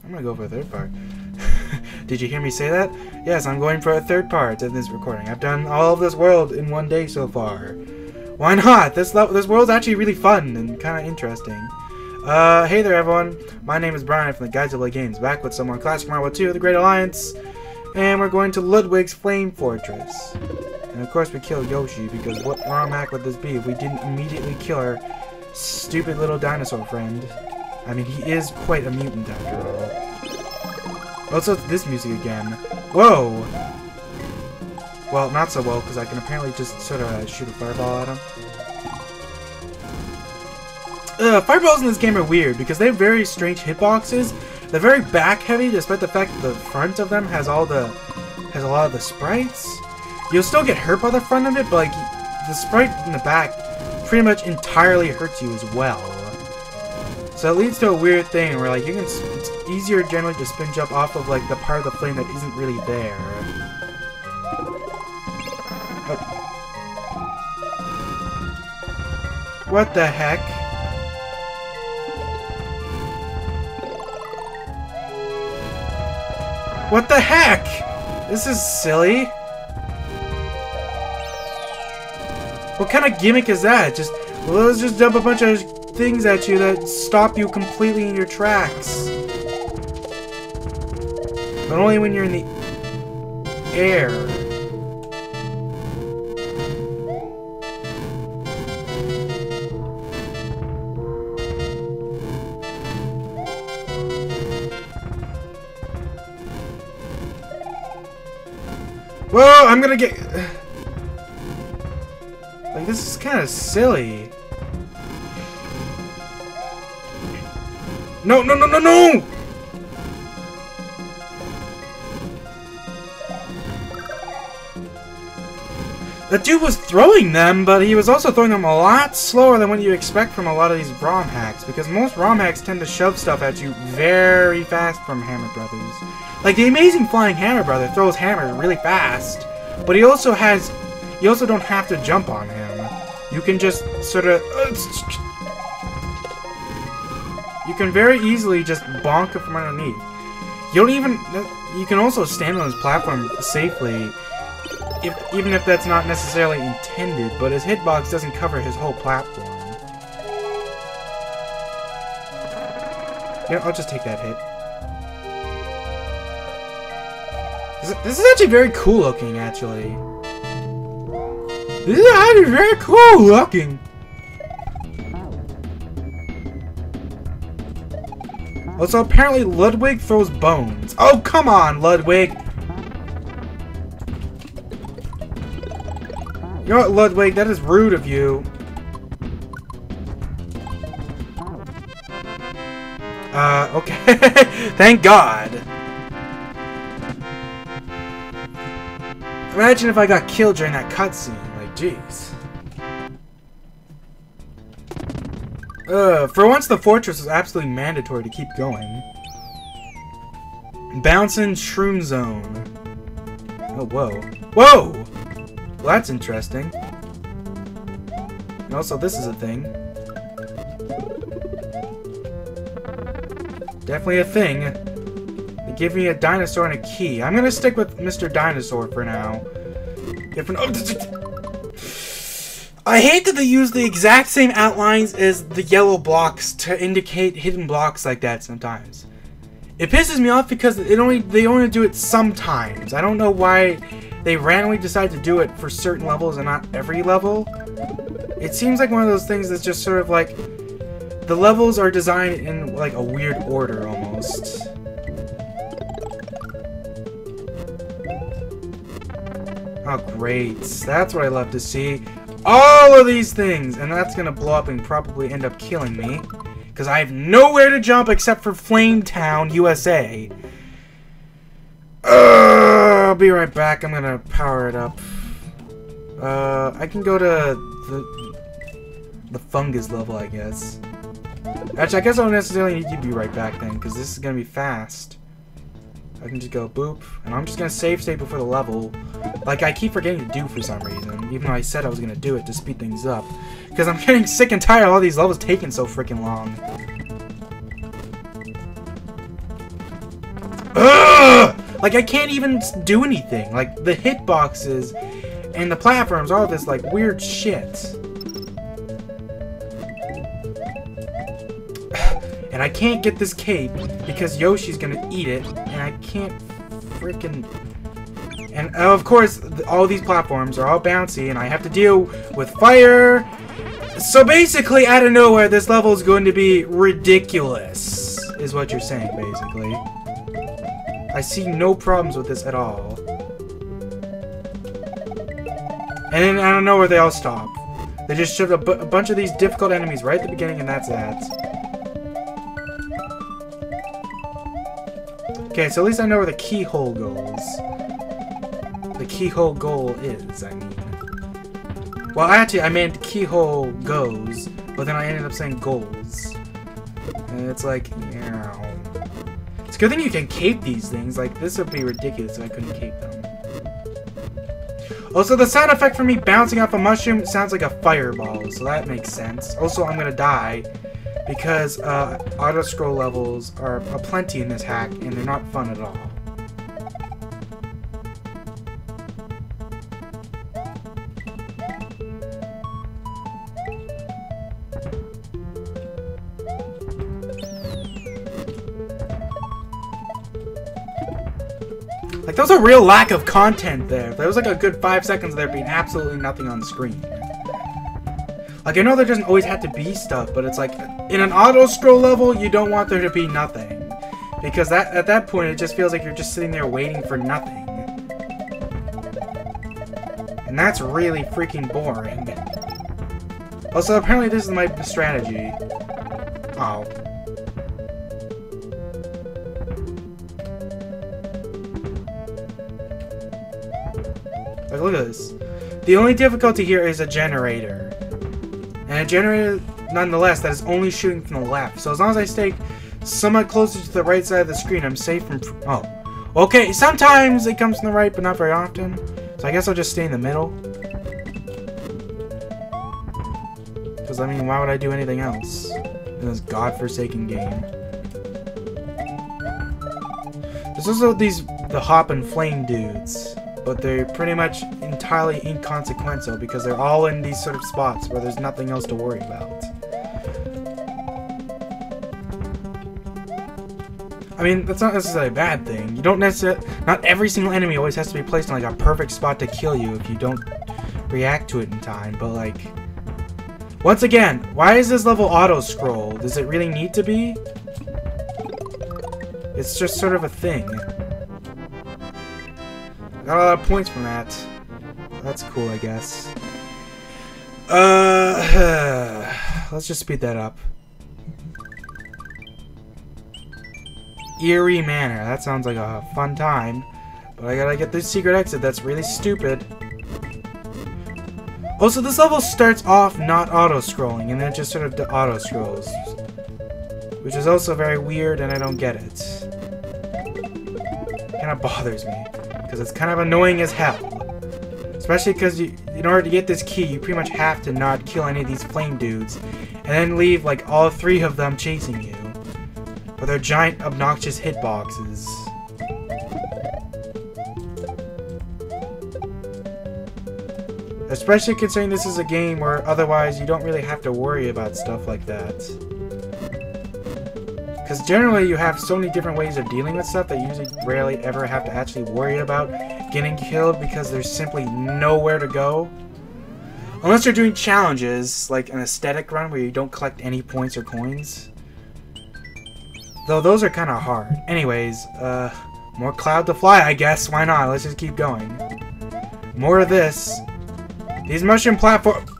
I'm gonna go for a third part. Did you hear me say that? Yes, I'm going for a third part in this recording. I've done all of this world in one day so far. Why not? This world's actually really fun and kind of interesting. Hey there everyone. My name is Brian from the Godzilla Games, back with some more Classic Marvel 2 of the Great Alliance. And we're going to Ludwig's Flame Fortress. And of course we kill Yoshi, because what ROM hack would this be if we didn't immediately kill our stupid little dinosaur friend? I mean, he is quite a mutant after all. Also, it's this music again. Whoa! Well, not so well, because I can apparently just sort of shoot a fireball at him. Fireballs in this game are weird, because they have very strange hitboxes. They're very back-heavy, despite the fact that the front of them has a lot of the sprites. You'll still get hurt by the front of it, but like the sprite in the back pretty much entirely hurts you as well. So it leads to a weird thing where like it's easier generally to spin jump off of like the part of the flame that isn't really there. Oh. What the heck? What the heck? This is silly. What kind of gimmick is that? Well, let's just dump a bunch of things at you that stop you completely in your tracks. But only when you're in the air. Whoa, I'm gonna get... Like, this is kind of silly. No, no, no, no, no! The dude was throwing them, but he was also throwing them a lot slower than what you expect from a lot of these ROM hacks, because most ROM hacks tend to shove stuff at you very fast from Hammer Brothers. Like, the Amazing Flying Hammer Brother throws hammers really fast, but he also don't have to jump on him. You can just sort of... you can very easily just bonk it from underneath. You don't even... You can also stand on his platform safely, even if that's not necessarily intended, but his hitbox doesn't cover his whole platform. Yeah, I'll just take that hit. This is actually very cool looking, actually. This is actually very cool looking. Also, apparently Ludwig throws bones. Oh, come on, Ludwig! You know what, Ludwig? That is rude of you. Okay. Thank God. Imagine if I got killed during that cutscene. Like, jeez. For once, the fortress is absolutely mandatory to keep going. Bouncing Shroom Zone. Oh, whoa. Whoa! Well, that's interesting. And also, this is a thing. Definitely a thing. They give me a dinosaur and a key. I'm gonna stick with Mr. Dinosaur for now. I hate that they use the exact same outlines as the yellow blocks to indicate hidden blocks like that sometimes. It pisses me off because they only do it sometimes. I don't know why they randomly decide to do it for certain levels and not every level. It seems like one of those things that's just sort of like the levels are designed in like a weird order almost. Oh great, that's what I love to see. All of these things, and that's gonna blow up and probably end up killing me because I have nowhere to jump except for Flametown, USA. I'll be right back. I'm gonna power it up. I can go to the fungus level, I guess. Actually, I guess I don't necessarily need to be right back then, because this is gonna be fast. I can just go boop, and I'm just gonna save state before the level, like I keep forgetting to do for some reason, even though I said I was gonna do it to speed things up. Because I'm getting sick and tired of all these levels taking so freaking long. Ugh! Like, I can't even do anything. Like, the hitboxes and the platforms, all this, like, weird shit. And I can't get this cape because Yoshi's gonna eat it, and I can't freaking... And, of course, all these platforms are all bouncy, and I have to deal with fire. So, basically, out of nowhere, this level is going to be ridiculous, is what you're saying, basically. I see no problems with this at all. And then I don't know where they all stop. They just shoved a bunch of these difficult enemies right at the beginning, and that's that. Okay, so at least I know where the keyhole goes. The keyhole goal is, I mean. Well, actually, I meant keyhole goes, but then I ended up saying goals. And it's like, yeah. It's a good thing you can cape these things. Like, this would be ridiculous if I couldn't cape them. Also, the sound effect for me bouncing off a mushroom sounds like a fireball, so that makes sense. Also, I'm gonna die because auto-scroll levels are aplenty in this hack, and they're not fun at all. Like, there was a real lack of content there. There was like a good 5 seconds of there being absolutely nothing on the screen. Like, I know there doesn't always have to be stuff, but it's like, in an auto-scroll level, you don't want there to be nothing. Because at that point, it just feels like you're just sitting there waiting for nothing. And that's really freaking boring. Also, apparently this is my strategy. Oh. Like, look at this. The only difficulty here is a generator. And a generator, nonetheless, that is only shooting from the left. So as long as I stay somewhat closer to the right side of the screen, I'm safe from... Oh. Okay, sometimes it comes from the right, but not very often. So I guess I'll just stay in the middle. Because, I mean, why would I do anything else in this godforsaken game? There's also the hop and flame dudes. But they're pretty much entirely inconsequential because they're all in these sort of spots where there's nothing else to worry about. I mean, that's not necessarily a bad thing. You don't necessarily... Not every single enemy always has to be placed in, like, a perfect spot to kill you if you don't react to it in time, but, like... Once again, why is this level auto-scroll? Does it really need to be? It's just sort of a thing. Got a lot of points from that. That's cool, I guess. Let's just speed that up. Eerie Manor. That sounds like a fun time. But I gotta get this secret exit. That's really stupid. Also, this level starts off not auto-scrolling, and then it just sort of auto-scrolls. Which is also very weird, and I don't get it. It kind of bothers me. Because it's kind of annoying as hell. Especially because in order to get this key, you pretty much have to not kill any of these flame dudes. And then leave, like, all 3 of them chasing you. With their giant, obnoxious hitboxes. Especially considering this is a game where otherwise you don't really have to worry about stuff like that. Because generally you have so many different ways of dealing with stuff that you usually rarely ever have to actually worry about getting killed because there's simply nowhere to go. Unless you're doing challenges, like an aesthetic run where you don't collect any points or coins. Though those are kind of hard. Anyways, more cloud to fly, I guess. Why not? Let's just keep going. More of this. These mushroom platforms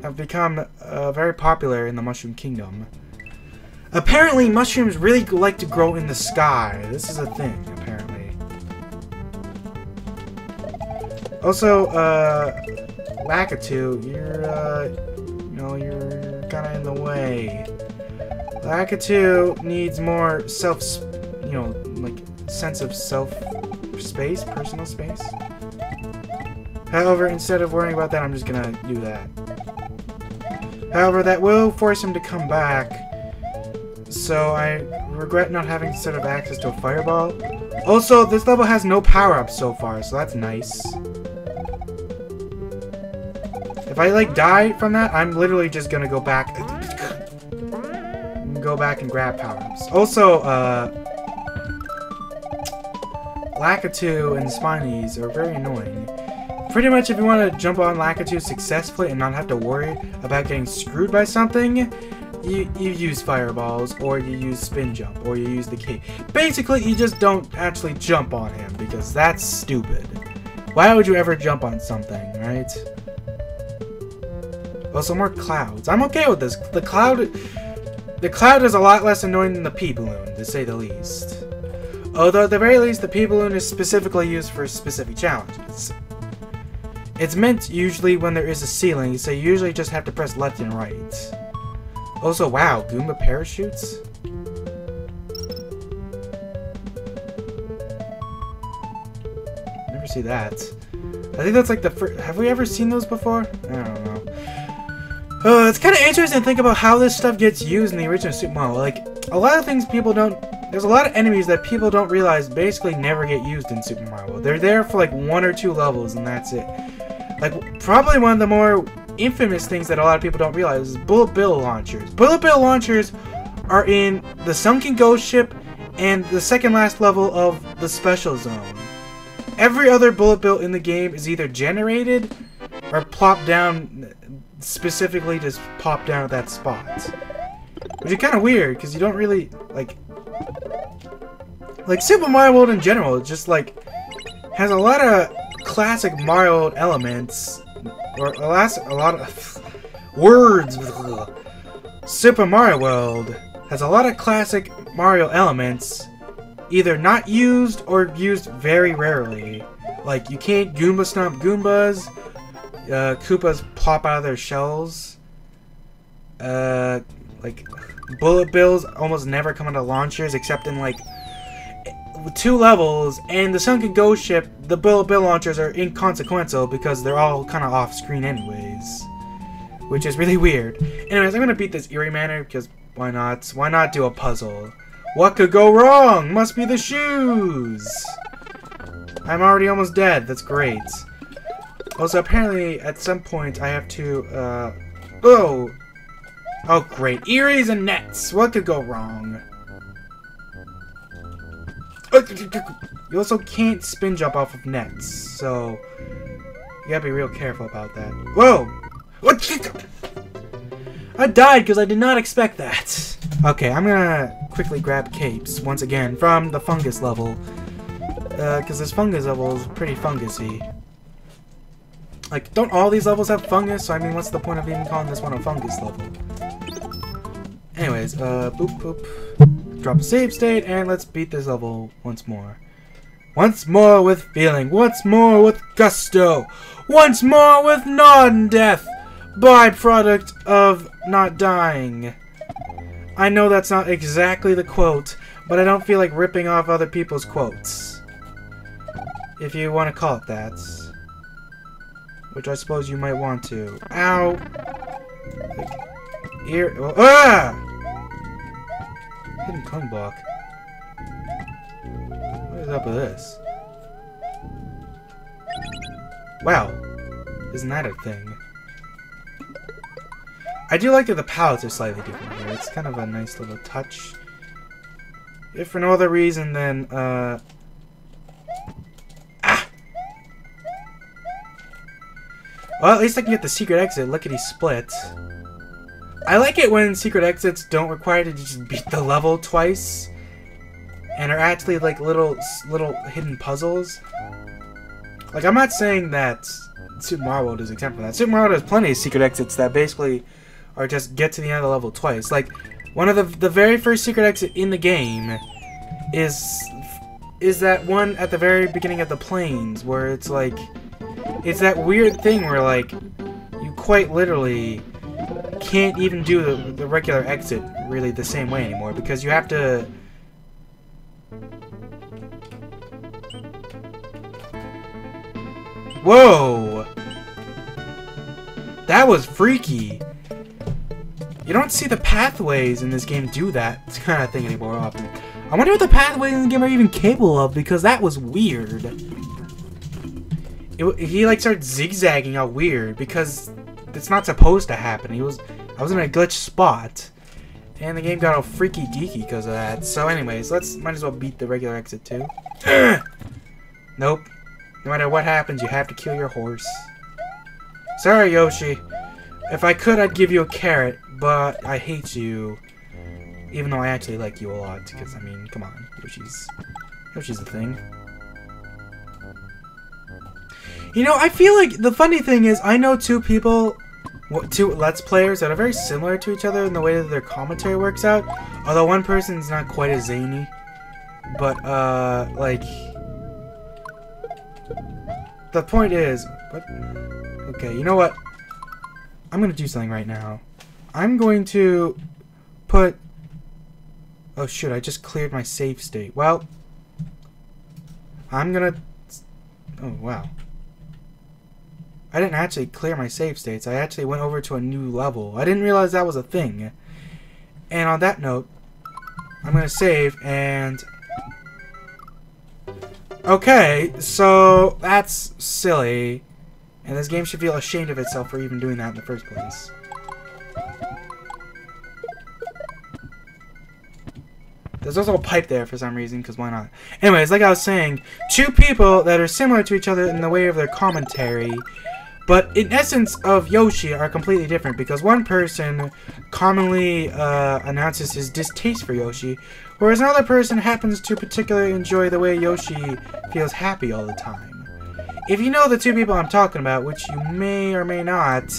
have become very popular in the Mushroom Kingdom. Apparently, mushrooms really like to grow in the sky. This is a thing, apparently. Also, Lakitu, you're kind of in the way. Lakitu needs more like, sense of self-space, personal space. However, instead of worrying about that, I'm just gonna do that. However, that will force him to come back. so I regret not having sort of access to a fireball. Also, this level has no power-ups so far, so that's nice. If I, like, die from that, I'm literally just gonna go back... Go back and grab power-ups. Also, Lakitu and Spinies are very annoying. Pretty much if you want to jump on Lakitu successfully and not have to worry about getting screwed by something, you use fireballs, or you use spin jump, or you use the key. Basically, you just don't actually jump on him, because that's stupid. Why would you ever jump on something, right? Also, more clouds. I'm okay with this. The cloud is a lot less annoying than the pea balloon, to say the least. Although, at the very least, the pea balloon is specifically used for specific challenges. It's meant usually when there is a ceiling, so you usually just have to press left and right. Also, wow, Goomba parachutes? Never see that. I think that's like the first... Have we ever seen those before? I don't know. It's kind of interesting to think about how this stuff gets used in the original Super Mario. Like, a lot of things people don't... There's a lot of enemies that people don't realize basically never get used in Super Mario. They're there for like 1 or 2 levels and that's it. Like, probably one of the more infamous things that a lot of people don't realize is Bullet Bill launchers. Bullet Bill launchers are in the Sunken Ghost Ship and the second last level of the Special Zone. Every other Bullet Bill in the game is either generated or plopped down specifically to pop down at that spot. Which is kind of weird, because you don't really, like Super Mario World in general, it just, like, has a lot of classic Mario elements, or a lot of words. Super Mario World has a lot of classic Mario elements, either not used or used very rarely. Like, you can't Goomba Stomp Goombas, Koopas pop out of their shells, like, Bullet Bills almost never come into launchers except in, like, 2 levels, and the Sunken Ghost Ship, the Bullet Bill launchers are inconsequential because they're all kind of off-screen anyways. Which is really weird. Anyways, I'm gonna beat this Eerie Manor because why not? Why not do a puzzle? What could go wrong? Must be the shoes! I'm already almost dead, that's great. Also, apparently, at some point, I have to, oh! Oh, great. Eerie's and nets! What could go wrong? You also can't spin jump off of nets, so you gotta be real careful about that. Whoa! What? I died because I did not expect that. Okay, I'm gonna quickly grab capes once again from the fungus level, because this fungus level is pretty fungusy. Like, don't all these levels have fungus? So I mean, what's the point of even calling this one a fungus level? Anyways, boop boop. Drop a save state, and let's beat this level once more. Once more with feeling, once more with gusto, once more with non-death, byproduct of not dying. I know that's not exactly the quote, but I don't feel like ripping off other people's quotes. If you want to call it that. Which I suppose you might want to. Ow! Like, here, oh, ah! Hidden cone block. What is up with this? Wow. Isn't that a thing? I do like that the palettes are slightly different here. It's kind of a nice little touch. If for no other reason than, Ah! Well, at least I can get the secret exit, lickety-split. I like it when secret exits don't require you to just beat the level twice, and are actually like little hidden puzzles. Like, I'm not saying that Super Mario World is exempt from that. Super Mario World has plenty of secret exits that basically are just get to the end of the level twice. Like, one of the very first secret exit in the game is that one at the very beginning of the plains, where it's like, it's that weird thing where, like, you quite literally can't even do the regular exit really the same way anymore, because you have to... Whoa! That was freaky! You don't see the pathways in this game do that kind of thing anymore often. I wonder what the pathways in the game are even capable of, because that was weird. He like started zigzagging out weird because it's not supposed to happen. I was in a glitch spot, and the game got all freaky deaky because of that. So anyways, might as well beat the regular exit too. Nope. No matter what happens, you have to kill your horse. Sorry, Yoshi. If I could, I'd give you a carrot, but I hate you. Even though I actually like you a lot, because I mean, come on, Yoshi's the thing. You know, I feel like the funny thing is, I know two Let's Players that are very similar to each other in the way that their commentary works out. Although one person's not quite as zany. But, like... The point is... What? Okay, you know what? I'm gonna do something right now. I'm going to put... Oh shit, I just cleared my save state. Well... I'm gonna... Oh, wow. I didn't actually clear my save states. I actually went over to a new level. I didn't realize that was a thing. And on that note, I'm going to save and... Okay, so that's silly. And this game should feel ashamed of itself for even doing that in the first place. There's also a pipe there for some reason, because why not? Anyways, like I was saying, two people that are similar to each other in the way of their commentary, but in essence of Yoshi are completely different, because one person commonly announces his distaste for Yoshi, whereas another person happens to particularly enjoy the way Yoshi feels happy all the time. If you know the two people I'm talking about, which you may or may not,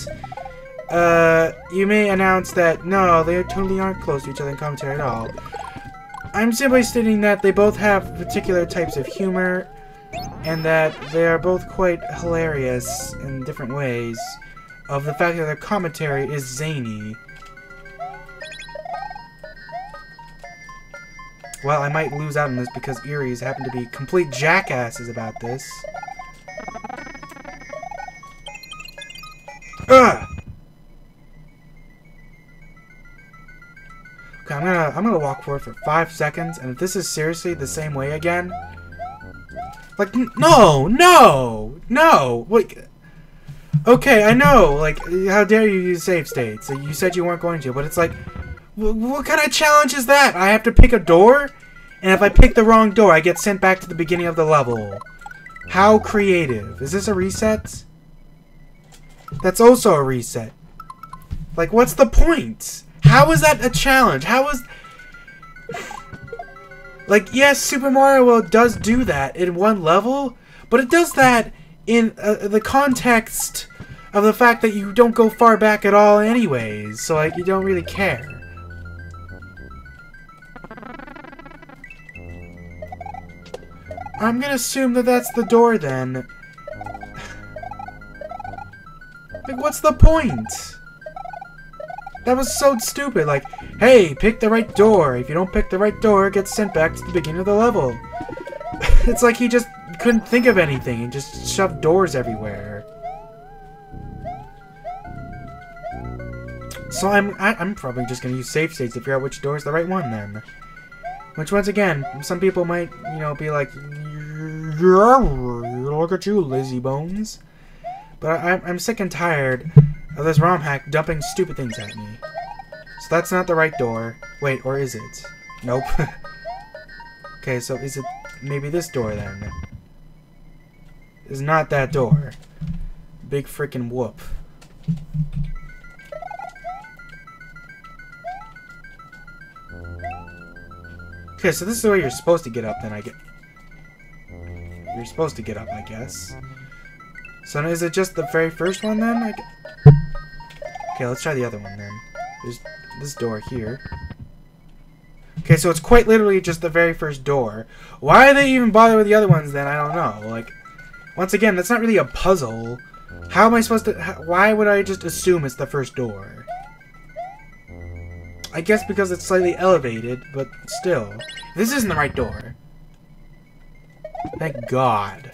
you may announce that, no, they totally aren't close to each other in commentary at all. I'm simply stating that they both have particular types of humor, and that they are both quite hilarious in different ways, of the fact that their commentary is zany. Well, I might lose out on this because Eries happen to be complete jackasses about this. Ugh! Okay, I'm gonna walk forward for 5 seconds, and if this is seriously the same way again, like, no! Wait. Okay, I know, like, how dare you use save states? You said you weren't going to, but it's like, what kind of challenge is that? I have to pick a door, and if I pick the wrong door, I get sent back to the beginning of the level. How creative. Is this a reset? That's also a reset. Like, what's the point? How is that a challenge? How is... Like, yes, Super Mario World does do that in one level, but it does that in the context of the fact that you don't go far back at all anyways, so, like, you don't really care. I'm gonna assume that that's the door, then. Like, what's the point? That was so stupid, like, hey, pick the right door. If you don't pick the right door, it gets sent back to the beginning of the level. It's like he just couldn't think of anything and just shoved doors everywhere. So I'm probably just gonna use save states to figure out which door is the right one then. Which, once again, some people might, you know, be like, look at you, Lizzie Bones. But I'm sick and tired of this ROM hack dumping stupid things at me. So that's not the right door. Wait, or is it? Nope. Okay, so is it maybe this door then? It's not that door. Big freaking whoop. Okay, so this is where you're supposed to get up then, You're supposed to get up, I guess. So is it just the very first one then? Okay, let's try the other one then. There's this door here. Okay, so it's quite literally just the very first door. Why they even bother with the other ones then? I don't know. Like, once again, that's not really a puzzle. How am I supposed to... Why would I just assume it's the first door? I guess because it's slightly elevated, but still. This isn't the right door. Thank God.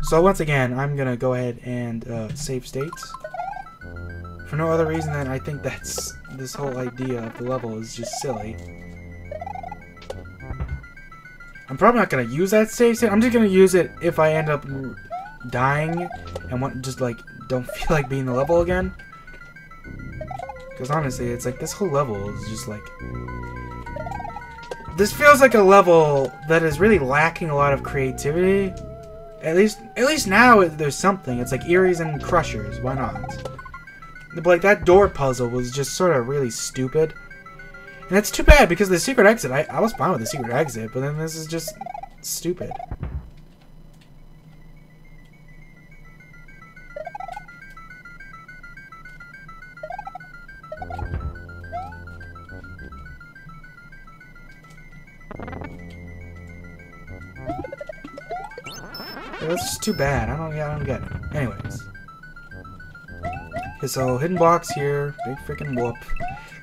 So once again, I'm gonna go ahead and save states For no other reason than I think that's this whole idea of the level is just silly. I'm probably not gonna use that save state. I'm just gonna use it if I end up dying and want just like don't feel like being the level again. Because honestly, it's like this whole level is just like this feels like a level that is really lacking a lot of creativity. At least now there's something. It's like Eerie's and Crushers. Why not? But like that door puzzle was just sort of really stupid. And that's too bad because the secret exit, I was fine with the secret exit, but then this is just stupid. That's just too bad. I don't get it. Anyways. Okay, so hidden blocks here. Big freaking whoop.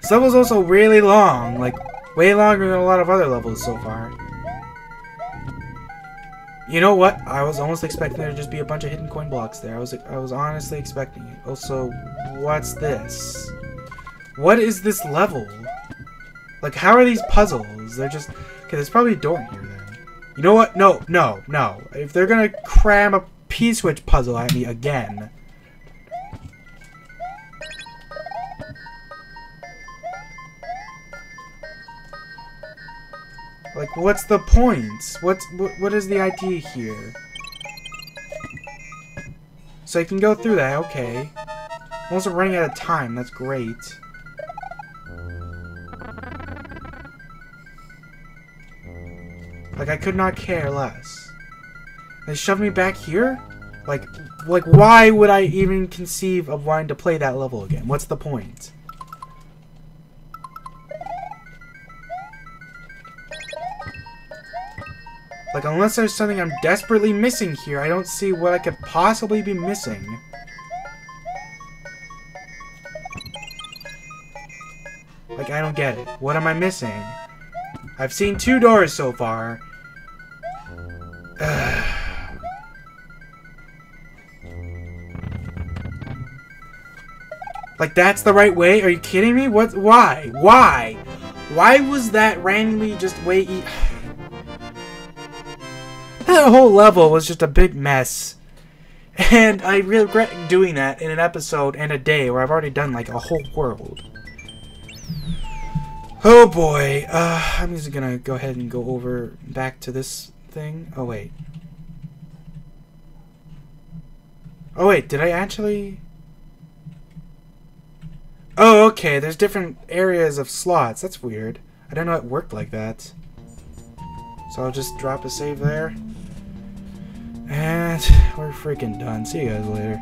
This level's also really long. Like, way longer than a lot of other levels so far. You know what? I was almost expecting there to just be a bunch of hidden coin blocks there. I was honestly expecting it. Also, what's this? What is this level? Like, how are these puzzles? They're just... Okay, there's probably a door in here then. You know what? No. If they're gonna cram a P-switch puzzle at me again... Like, what's the point? What is the idea here? So I can go through that, okay. I'm also running out of time, that's great. Like, I could not care less. They shoved me back here? Like, why would I even conceive of wanting to play that level again? What's the point? Like, unless there's something I'm desperately missing here, I don't see what I could possibly be missing. Like, I don't get it. What am I missing? I've seen 2 doors so far. Like, that's the right way? Are you kidding me? What? Why? Why? Why was that randomly just way... That whole level was just a big mess. And I regret doing that in an episode and a day where I've already done, like, a whole world. Oh boy. I'm just gonna go ahead and go over back to this thing. Oh wait. Oh wait, did I actually... Oh, okay, there's different areas of slots. That's weird. I didn't know it worked like that. So I'll just drop a save there. And we're freaking done. See you guys later.